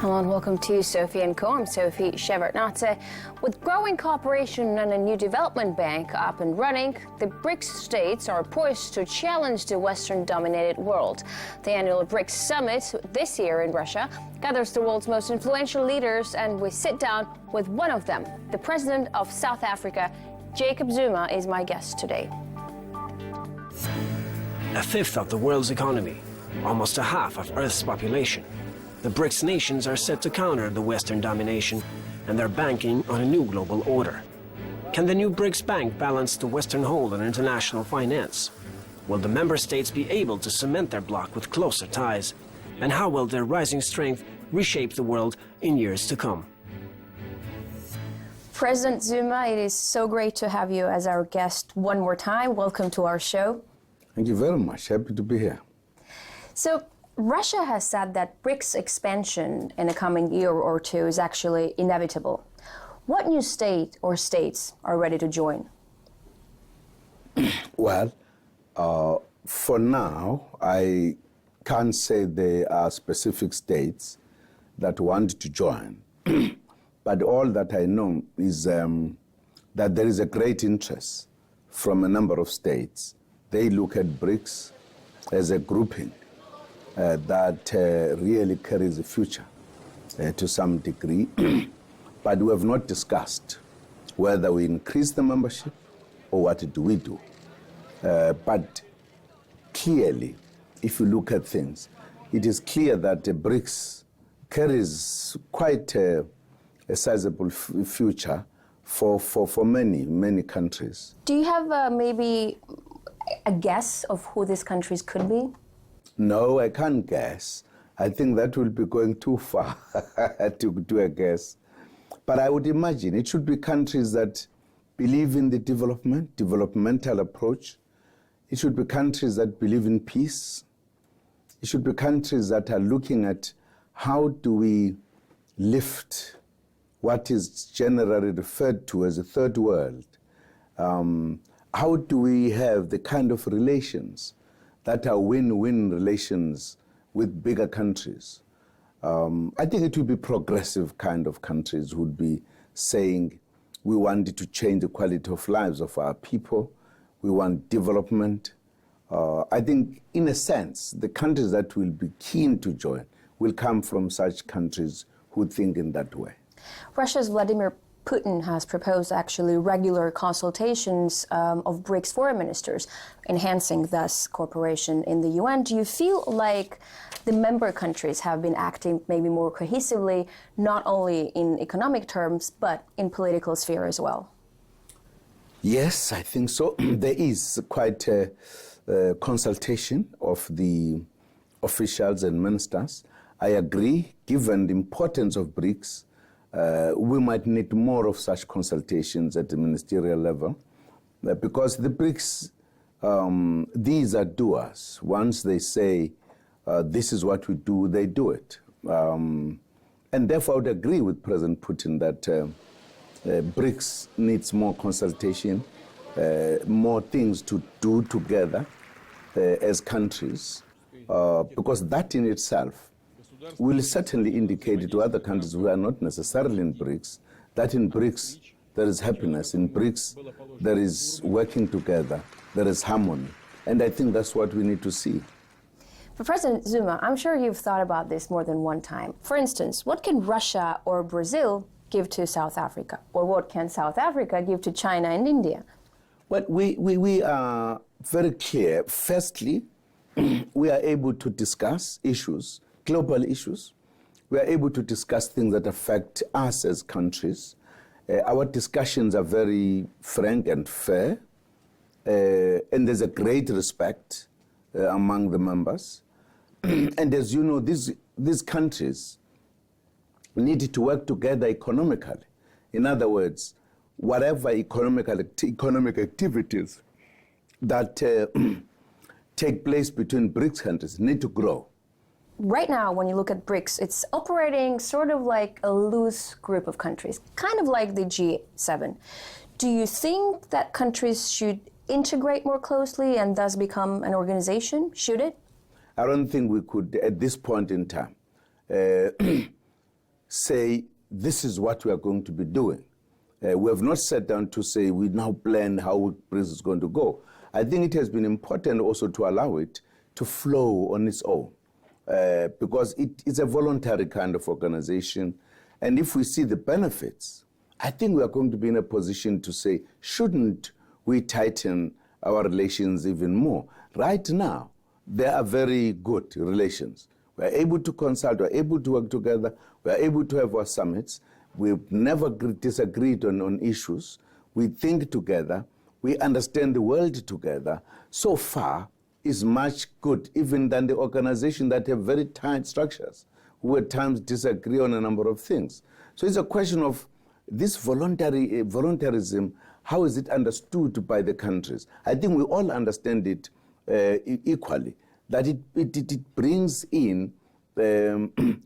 Hello and welcome to Sophie & Co. I'm Sophie Shevardnadze. With growing cooperation and a new development bank up and running, the BRICS states are poised to challenge the Western-dominated world. The annual BRICS summit this year in Russia gathers the world's most influential leaders, and we sit down with one of them. The president of South Africa, Jacob Zuma, is my guest today. A fifth of the world's economy, almost a half of Earth's population. The BRICS nations are set to counter the Western domination, and they're banking on a new global order. Can the new BRICS bank balance the Western hold on international finance? Will the member states be able to cement their bloc with closer ties? And how will their rising strength reshape the world in years to come? President Zuma, it is so great to have you as our guest one more time. Welcome to our show. Thank you very much. Happy to be here. So, Russia has said that BRICS expansion in the coming year or two is actually inevitable. What new state or states are ready to join? Well, for now, I can't say there are specific states that want to join. But all that I know is that there is a great interest from a number of states. They look at BRICS as a grouping that really carries a future to some degree. But we have not discussed whether we increase the membership or what do we do. But clearly, if you look at things, it is clear that BRICS carries quite a sizable future for many countries. Do you have maybe a guess of who these countries could be? No, I can't guess. I think that will be going too far to do a guess. But I would imagine it should be countries that believe in the developmental approach. It should be countries that believe in peace. It should be countries that are looking at how do we lift what is generally referred to as a third world. How do we have the kind of relations that are win-win relations with bigger countries? I think it would be progressive kind of countries who would be saying, we want to change the quality of lives of our people. We want development. I think, in a sense, the countries that will be keen to join will come from such countries who think in that way. Russia's Vladimir Putin has proposed actually regular consultations of BRICS foreign ministers, enhancing thus cooperation in the UN. Do you feel like the member countries have been acting maybe more cohesively, not only in economic terms, but in political sphere as well? Yes, I think so. There is quite a consultation of the officials and ministers. I agree, given the importance of BRICS, we might need more of such consultations at the ministerial level, because the BRICS, these are doers. Once they say, this is what we do, they do it. And therefore, I would agree with President Putin that BRICS needs more consultation, more things to do together as countries, because that in itself will certainly indicate to other countries who are not necessarily in BRICS that in BRICS there is happiness, in BRICS there is working together, there is harmony. And I think that's what we need to see. For President Zuma, I'm sure you've thought about this more than one time. For instance, what can Russia or Brazil give to South Africa? Or what can South Africa give to China and India? Well, we are very clear. Firstly, we are able to discuss issues, global issues. We are able to discuss things that affect us as countries. Our discussions are very frank and fair, and there's a great respect among the members. And as you know, these countries need to work together economically. In other words, whatever economic activities that take place between BRICS countries need to grow. Right now, when you look at BRICS, it's operating sort of like a loose group of countries, kind of like the G7. Do you think that countries should integrate more closely and thus become an organization? Should it? I don't think we could, at this point in time. say, this is what we are going to be doing. We have not sat down to say we now plan how BRICS is going to go. I think it has been important also to allow it to flow on its own, because it is a voluntary kind of organization. And if we see the benefits, I think we are going to be in a position to say, shouldn't we tighten our relations even more? Right now, there are very good relations. We are able to consult, we are able to work together, we are able to have our summits. We've never disagreed on issues. We think together, we understand the world together. So far, is much good, even than the organization that have very tight structures, who at times disagree on a number of things. So it's a question of this voluntarism, how is it understood by the countries? I think we all understand it equally, that it brings in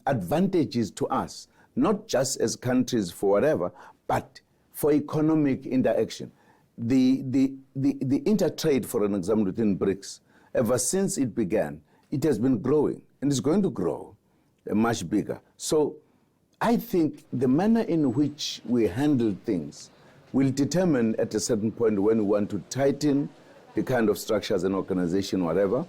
advantages to us, not just as countries for whatever, but for economic interaction. The intertrade, for an example, within BRICS, ever since it began, it has been growing, and it's going to grow much bigger. So I think the manner in which we handle things will determine at a certain point when we want to tighten the kind of structures and organization, whatever,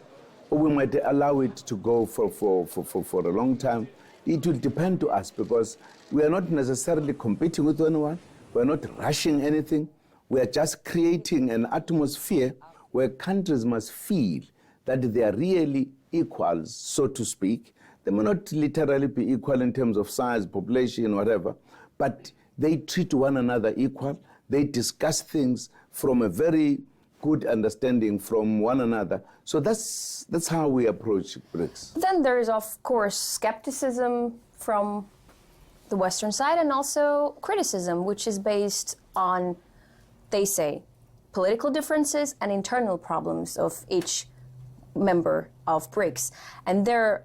or we might allow it to go for a long time. It will depend to us, because we are not necessarily competing with anyone. We are not rushing anything. We are just creating an atmosphere where countries must feel that they are really equals, so to speak. They may not literally be equal in terms of size, population, whatever, but they treat one another equal. They discuss things from a very good understanding from one another. So that's how we approach BRICS. Then there is, of course, skepticism from the Western side, and also criticism, which is based on, they say, political differences and internal problems of each member of BRICS. And they're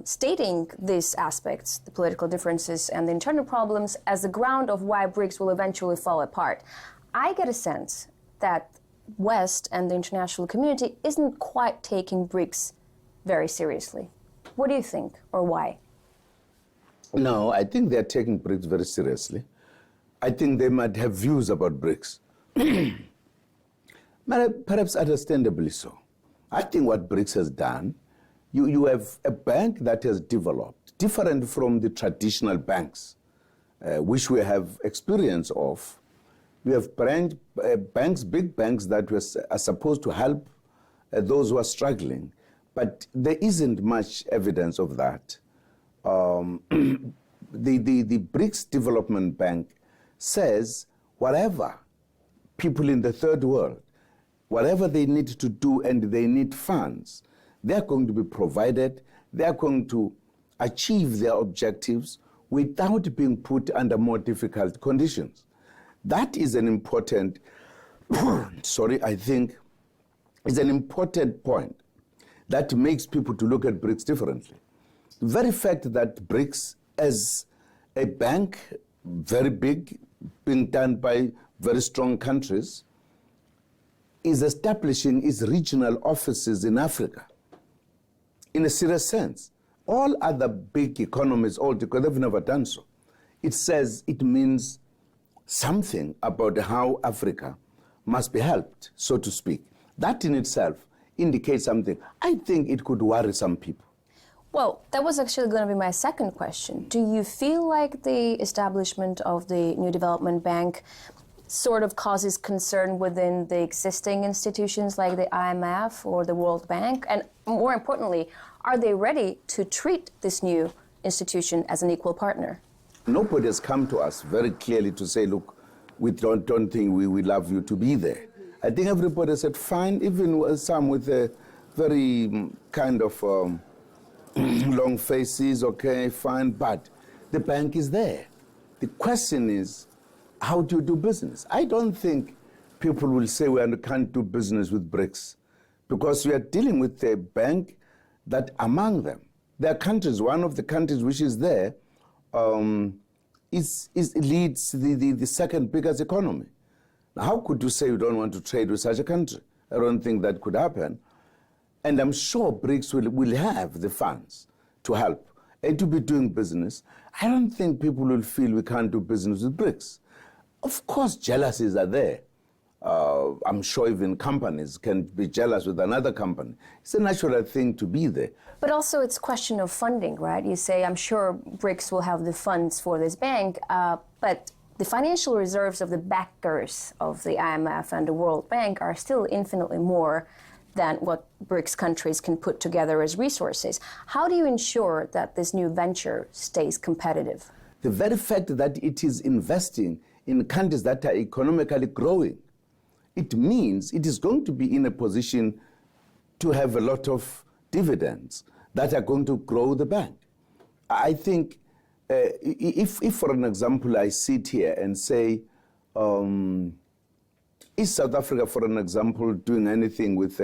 stating these aspects, the political differences and the internal problems, as the ground of why BRICS will eventually fall apart. I get a sense that West and the international community isn't quite taking BRICS very seriously. What do you think, or why? No, I think they're taking BRICS very seriously. I think they might have views about BRICS, perhaps understandably so. I think what BRICS has done, you have a bank that has developed, different from the traditional banks, which we have experience of. We have banks, big banks that are supposed to help those who are struggling, but there isn't much evidence of that. The BRICS Development Bank says whatever people in the third world, whatever they need to do and they need funds, they're going to be provided, they're going to achieve their objectives without being put under more difficult conditions. That is an important, I think, is an important point that makes people to look at BRICS differently. The very fact that BRICS as a bank, very big, being done by very strong countries, is establishing its regional offices in Africa in a serious sense. All other big economies altogether have never done so. It says it means something about how Africa must be helped, so to speak. That in itself indicates something. I think it could worry some people. Well, that was actually going to be my second question. Do you feel like the establishment of the New Development Bank sort of causes concern within the existing institutions like the IMF or the World Bank? And more importantly, are they ready to treat this new institution as an equal partner? Nobody has come to us very clearly to say, look, we don't think we love you to be there. I think everybody said, fine, even some with a very kind of long faces, okay, fine, but the bank is there. The question is, how do you do business? I don't think people will say we can't do business with BRICS, because we are dealing with a bank that among them, there are countries, one of the countries which is there leads the second biggest economy. Now, how could you say you don't want to trade with such a country? I don't think that could happen. And I'm sure BRICS will have the funds to help. and to be doing business, I don't think people will feel we can't do business with BRICS. Of course, jealousies are there. I'm sure even companies can be jealous with another company. It's a natural thing to be there. But also it's a question of funding, right? You say, I'm sure BRICS will have the funds for this bank, but the financial reserves of the backers of the IMF and the World Bank are still infinitely more than what BRICS countries can put together as resources. How do you ensure that this new venture stays competitive? The very fact that it is investing in countries that are economically growing, it means it is going to be in a position to have a lot of dividends that are going to grow the bank. I think if for an example, I sit here and say, is South Africa, for an example, doing anything with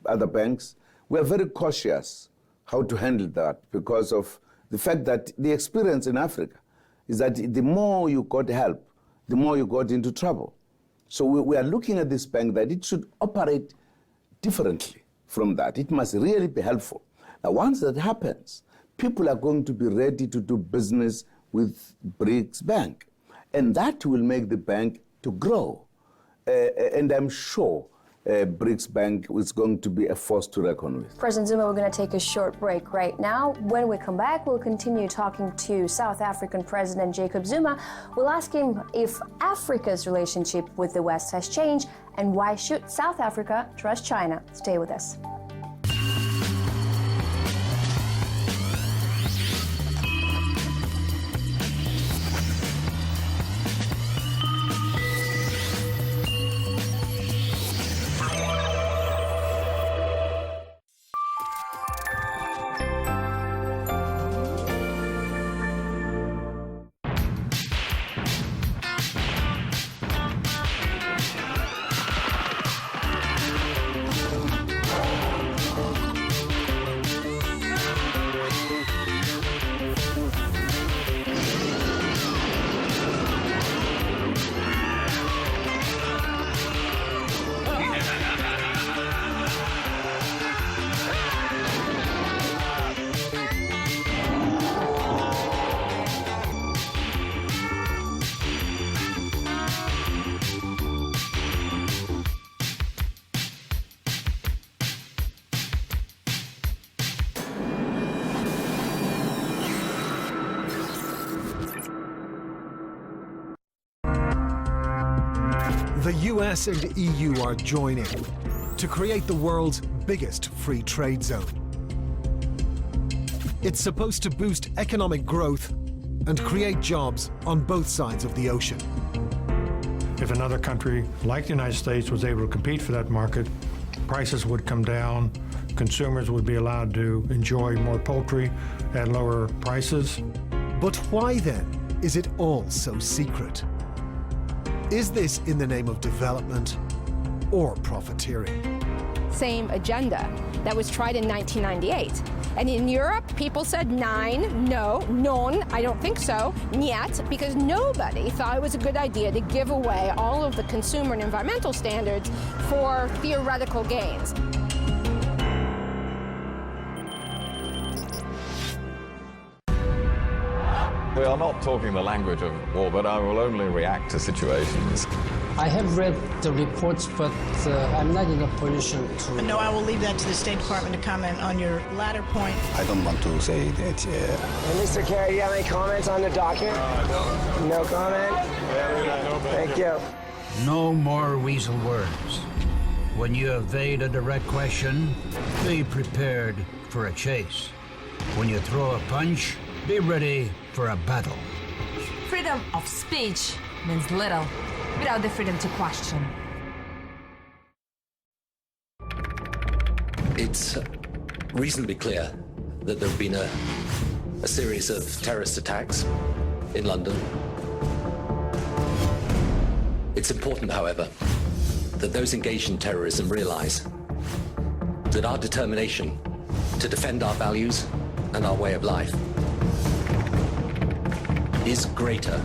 other banks? We are very cautious how to handle that because of the fact that the experience in Africa is that the more you got help, the more you got into trouble. So we are looking at this bank that it should operate differently from that. It must really be helpful. Now, once that happens, people are going to be ready to do business with BRICS Bank. And that will make the bank to grow. And I'm sure BRICS Bank is going to be a force to reckon with. President Zuma, we're going to take a short break right now. When we come back, we'll continue talking to South African President Jacob Zuma. We'll ask him if Africa's relationship with the West has changed and why should South Africa trust China. Stay with us. The US and EU are joining to create the world's biggest free trade zone. It's supposed to boost economic growth and create jobs on both sides of the ocean. If another country like the United States was able to compete for that market, prices would come down, consumers would be allowed to enjoy more poultry at lower prices. But why then is it all so secret? Is this in the name of development or profiteering? Same agenda that was tried in 1998. And in Europe, people said nein, no, non, I don't think so, niet, because nobody thought it was a good idea to give away all of the consumer and environmental standards for theoretical gains. We are not talking the language of war, but I will only react to situations. I have read the reports, but I'm not in a position to... No, I will leave that to the State Department to comment on your latter point. I don't want to say that. Mr. Kerry, do you have any comments on the document? No. No comment? Thank you. No more weasel words. When you evade a direct question, be prepared for a chase. When you throw a punch, be ready for a battle. Freedom of speech means little without the freedom to question. It's reasonably clear that there have been a series of terrorist attacks in London. It's important, however, that those engaged in terrorism realize that our determination to defend our values and our way of life is greater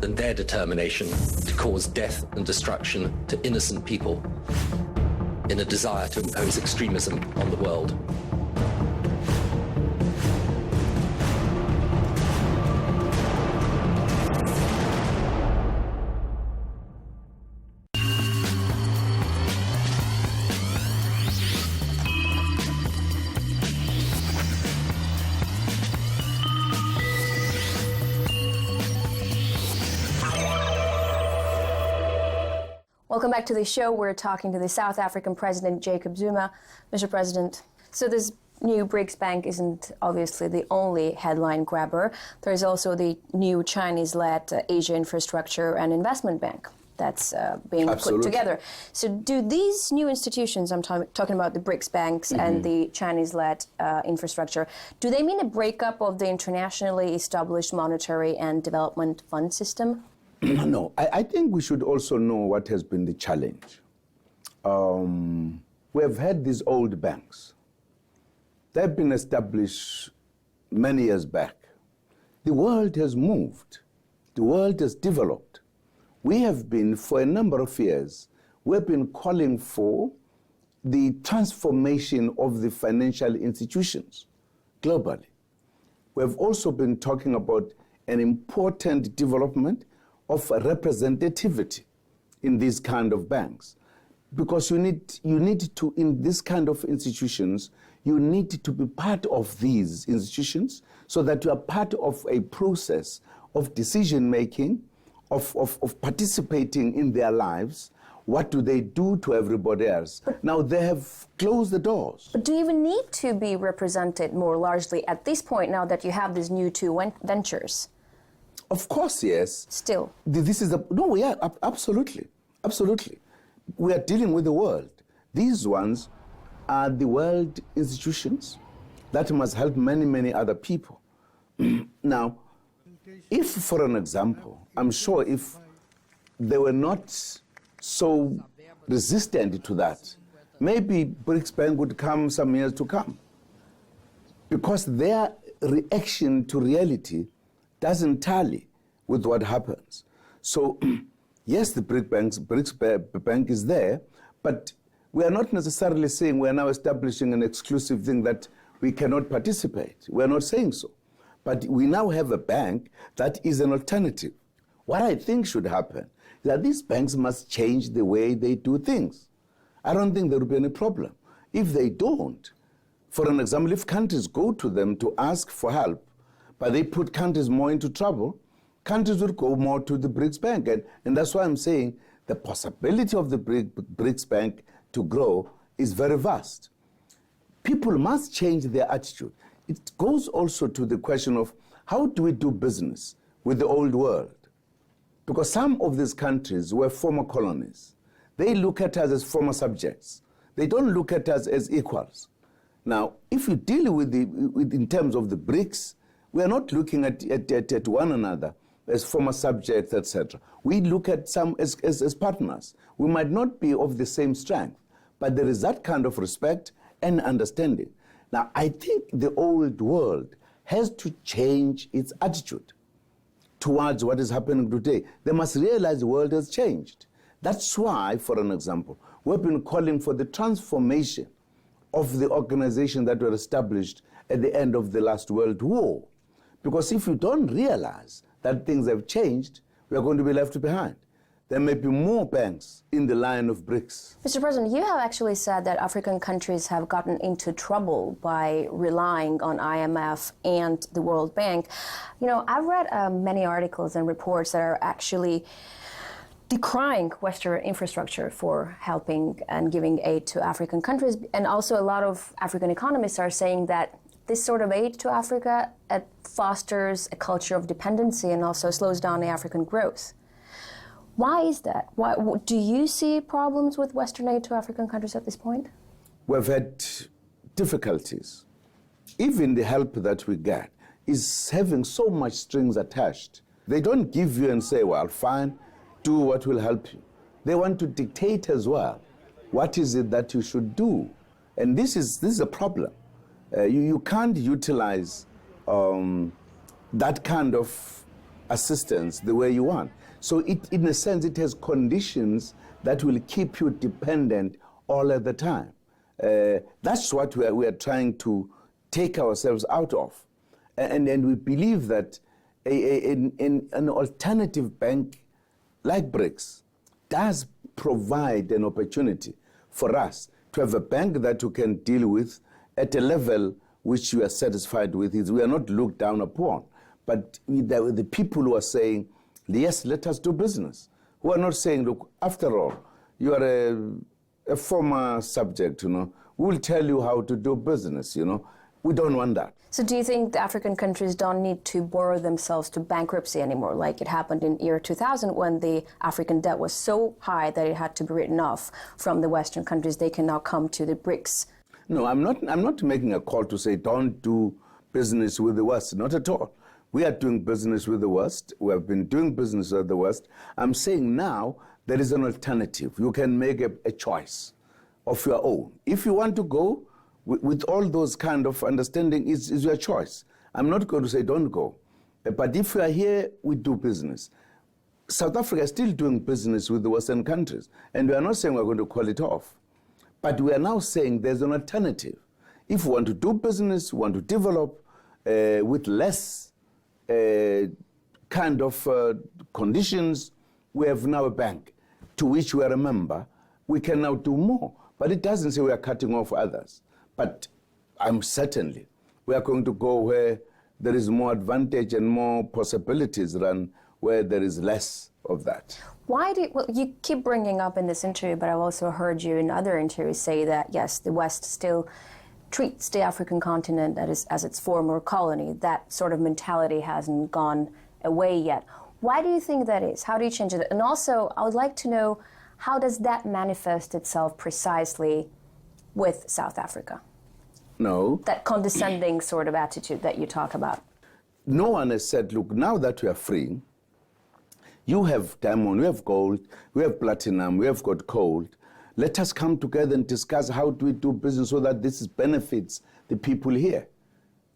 than their determination to cause death and destruction to innocent people in a desire to impose extremism on the world. Welcome back to the show. We're talking to the South African President, Jacob Zuma. Mr. President, so this new BRICS bank isn't obviously the only headline grabber. There's also the new Chinese-led Asia Infrastructure and Investment Bank that's being put together. So do these new institutions, I'm talking about the BRICS banks and the Chinese-led infrastructure, do they mean a breakup of the internationally established monetary and development fund system? No, I think we should also know what has been the challenge. We have had these old banks. They've been established many years back. The world has moved. The world has developed. We have been, for a number of years, we've been calling for the transformation of the financial institutions globally. We have also been talking about an important development of representativity in these kind of banks. Because you need to, in this kind of institutions, you need to be part of these institutions so that you are part of a process of decision-making, of participating in their lives. What do they do to everybody else? Now, they have closed the doors. But do you even need to be represented more largely at this point now that you have these new two ventures? Of course, yes. Still? This is no, yeah, absolutely, absolutely. We are dealing with the world. These ones are the world institutions that must help many, many other people. Now, if, for an example, I'm sure if they were not so resistant to that, maybe BRICS Bank would come some years to come. Because their reaction to reality doesn't tally with what happens. So, yes, the BRICS Bank is there, but we are not necessarily saying we are now establishing an exclusive thing that we cannot participate. We are not saying so. But we now have a bank that is an alternative. What I think should happen is that these banks must change the way they do things. I don't think there will be any problem. If they don't, for an example, if countries go to them to ask for help, but they put countries more into trouble, countries would go more to the BRICS Bank. And that's why I'm saying the possibility of the BRICS Bank to grow is very vast. People must change their attitude. It goes also to the question of how do we do business with the old world? Because some of these countries were former colonies. They look at us as former subjects. They don't look at us as equals. Now, if you deal with in terms of the BRICS, we are not looking at one another as former subjects, etc. We look at some as partners. We might not be of the same strength, but there is that kind of respect and understanding. Now, I think the old world has to change its attitude towards what is happening today. They must realize the world has changed. That's why, for an example, we've been calling for the transformation of the organization that were established at the end of the last World War. Because if you don't realize that things have changed, we are going to be left behind. There may be more banks in the line of BRICS. Mr. President, you have actually said that African countries have gotten into trouble by relying on IMF and the World Bank. You know, I've read many articles and reports that are actually decrying Western infrastructure for helping and giving aid to African countries. And also a lot of African economists are saying that this sort of aid to Africa fosters a culture of dependency and also slows down the African growth. Why is that? Why, do you see problems with Western aid to African countries at this point? We've had difficulties. Even the help that we get is having so much strings attached. They don't give you and say, well, fine, do what will help you. They want to dictate as well. What is it that you should do? And this is a problem. You can't utilize that kind of assistance the way you want. So in a sense, it has conditions that will keep you dependent all of the time. That's what we are trying to take ourselves out of. And we believe that an alternative bank like BRICS does provide an opportunity for us to have a bank that you can deal with at a level which you are satisfied with. We are not looked down upon, but the people who are saying, yes, let us do business, who are not saying, look, after all, you are a former subject, you know. We'll tell you how to do business, you know. We don't want that. So do you think the African countries don't need to borrow themselves to bankruptcy anymore, like it happened in year 2000 when the African debt was so high that it had to be written off from the Western countries? They can now come to the BRICS. No, I'm not making a call to say don't do business with the West, not at all. We are doing business with the West. We have been doing business with the West. I'm saying now there is an alternative. You can make a choice of your own. If you want to go with all those kind of understanding, is your choice. I'm not going to say don't go. But if you are here, we do business. South Africa is still doing business with the Western countries. And we are not saying we're going to call it off. But we are now saying there's an alternative. If we want to do business, we want to develop with less kind of conditions, we have now a bank to which we are a member. We can now do more. But it doesn't say we are cutting off others. But I'm certainly, we are going to go where there is more advantage and more possibilities than where there is less of that. Why do well, you keep bringing up in this interview, but I've also heard you in other interviews say that, yes, the West still treats the African continent as its former colony. That sort of mentality hasn't gone away yet. Why do you think that is? How do you change it? And also, I would like to know, how does that manifest itself precisely with South Africa? No. That condescending sort of attitude that you talk about. No one has said, look, now that we are free, you have diamond, we have gold, we have platinum, we have got gold. Let us come together and discuss how do we do business so that this benefits the people here.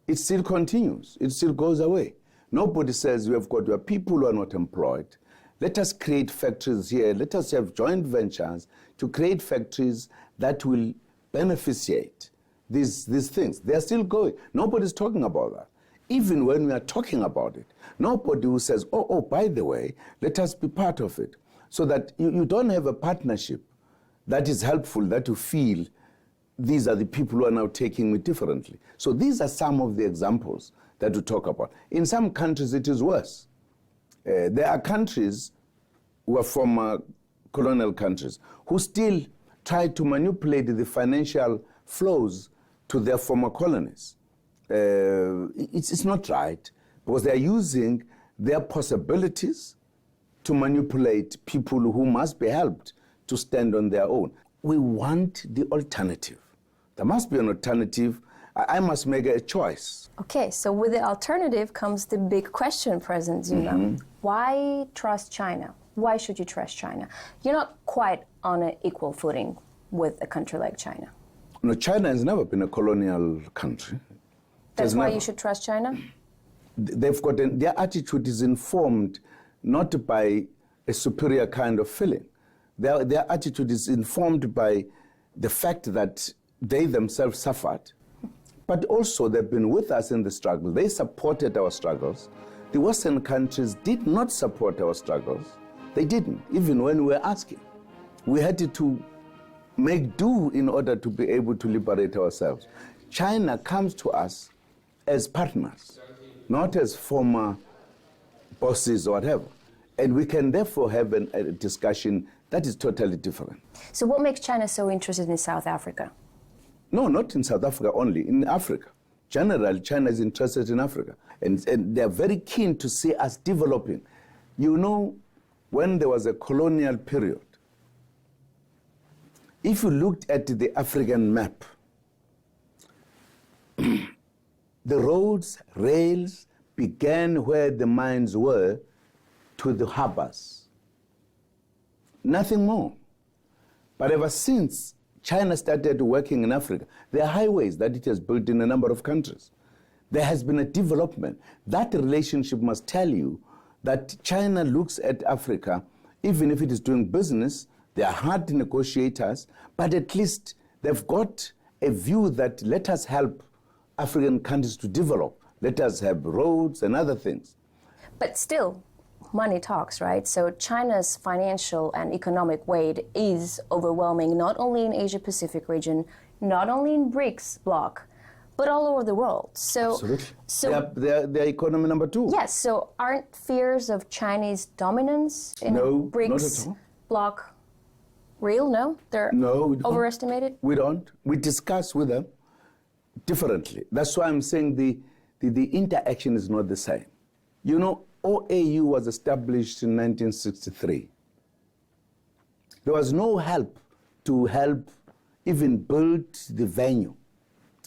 It still continues. It still goes away. Nobody says you have got your people who are not employed. Let us create factories here. Let us have joint ventures to create factories that will beneficiate these things. They are still going. Nobody's talking about that. Even when we are talking about it, nobody who says, oh, by the way, let us be part of it. So that you don't have a partnership that is helpful, that you feel these are the people who are now taking me differently. So these are some of the examples that we talk about. In some countries, it is worse. There are countries who are former colonial countries who still try to manipulate the financial flows to their former colonies. It's not right, because they're using their possibilities to manipulate people who must be helped to stand on their own. We want the alternative. There must be an alternative. I must make a choice. Okay, so with the alternative comes the big question, President Zuma. Mm-hmm. Why trust China? Why should you trust China? You're not quite on an equal footing with a country like China. No, China has never been a colonial country. That's why you should trust China? They've got their attitude is informed not by a superior kind of feeling. Their attitude is informed by the fact that they themselves suffered, but also they've been with us in the struggle. They supported our struggles. The Western countries did not support our struggles. They didn't, even when we were asking. We had to make do in order to be able to liberate ourselves. China comes to us as partners, not as former bosses or whatever. And we can therefore have a discussion that is totally different. So what makes China so interested in South Africa? No, not in South Africa only, in Africa. Generally, China is interested in Africa. And they're very keen to see us developing. You know, when there was a colonial period, if you looked at the African map, the roads, rails began where the mines were to the harbors. Nothing more. But ever since China started working in Africa, there are highways that it has built in a number of countries. There has been a development. That relationship must tell you that China looks at Africa, even if it is doing business, they are hard negotiators, but at least they've got a view that let us help African countries to develop. Let us have roads and other things. But still, money talks, right? So China's financial and economic weight is overwhelming, not only in Asia-Pacific region, not only in BRICS bloc, but all over the world. So, absolutely. So they're economy number 2. Yes, so aren't fears of Chinese dominance in no, BRICS not at all. bloc real? No? They're no, we don't. overestimated? We don't. We discuss with them differently. That's why I'm saying the interaction is not the same. You know, OAU was established in 1963. There was no help to help even build the venue.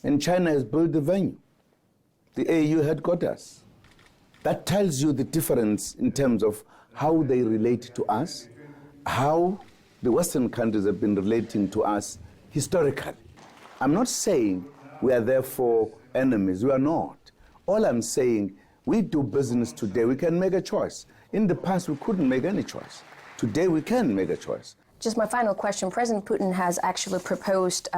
And China has built the venue, the AU headquarters. That tells you the difference in terms of how they relate to us, how the Western countries have been relating to us historically. I'm not saying we are therefore enemies. We are not. All I'm saying, we do business today. We can make a choice. In the past, we couldn't make any choice. Today, we can make a choice. Just my final question. President Putin has actually proposed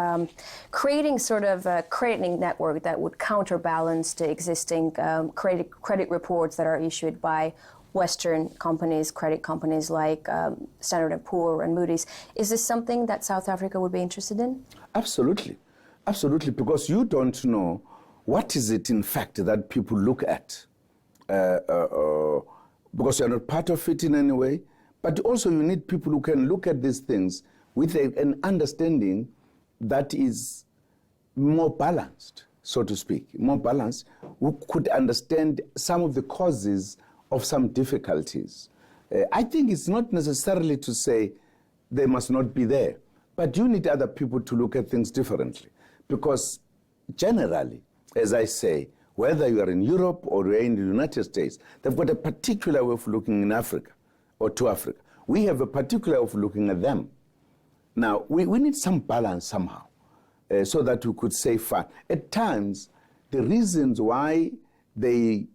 creating sort of a crediting network that would counterbalance the existing credit reports that are issued by Western companies, credit companies like Standard & Poor's and Moody's. Is this something that South Africa would be interested in? Absolutely. Absolutely, because you don't know what is it, in fact, that people look at. Because you're not part of it in any way. But also you need people who can look at these things with an understanding that is more balanced, so to speak, more balanced, who could understand some of the causes of some difficulties. I think it's not necessarily to say they must not be there, but you need other people to look at things differently. Because generally, as I say, whether you are in Europe or you're in the United States, they've got a particular way of looking in Africa or to Africa. We have a particular way of looking at them. Now, we need some balance somehow so that we could say, fine. At times, the reasons why they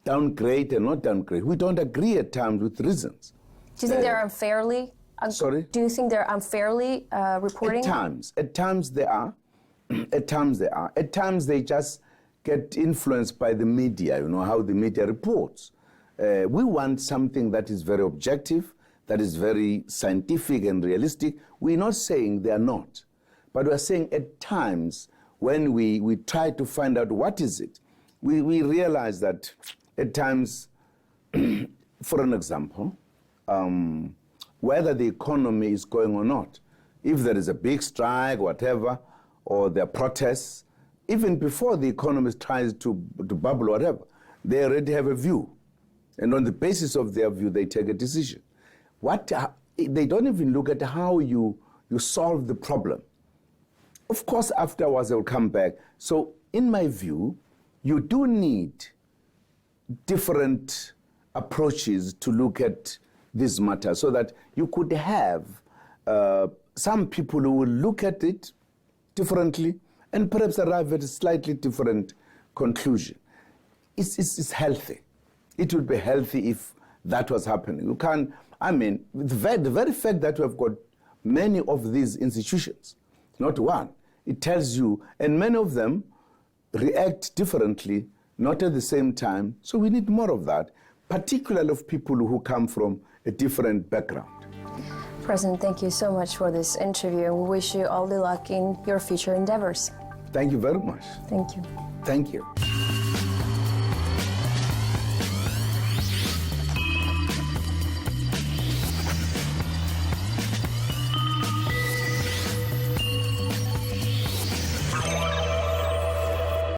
downgrade and not downgrade, we don't agree at times with reasons. Do you think they're unfairly? Sorry? Do you think they're unfairly reporting? At times they are. At times they are. At times they just get influenced by the media, you know, how the media reports. We want something that is very objective, that is very scientific and realistic. We're not saying they are not, but we're saying at times when we try to find out what is it, we realize that at times, for an example, whether the economy is going or not, if there is a big strike, whatever, or there are protests, even before the economy tries to bubble or whatever, they already have a view. And on the basis of their view, they take a decision. They don't even look at how you solve the problem. Of course, afterwards, they will come back. So in my view, you do need different approaches to look at this matter so that you could have some people who will look at it differently and perhaps arrive at a slightly different conclusion. It's healthy. It would be healthy if that was happening. You can't, I mean, the very fact that we have got many of these institutions, not one, it tells you, and many of them react differently, not at the same time. So we need more of that, particularly of people who come from a different background. President, thank you so much for this interview, and we wish you all the luck in your future endeavors. Thank you very much. Thank you. Thank you.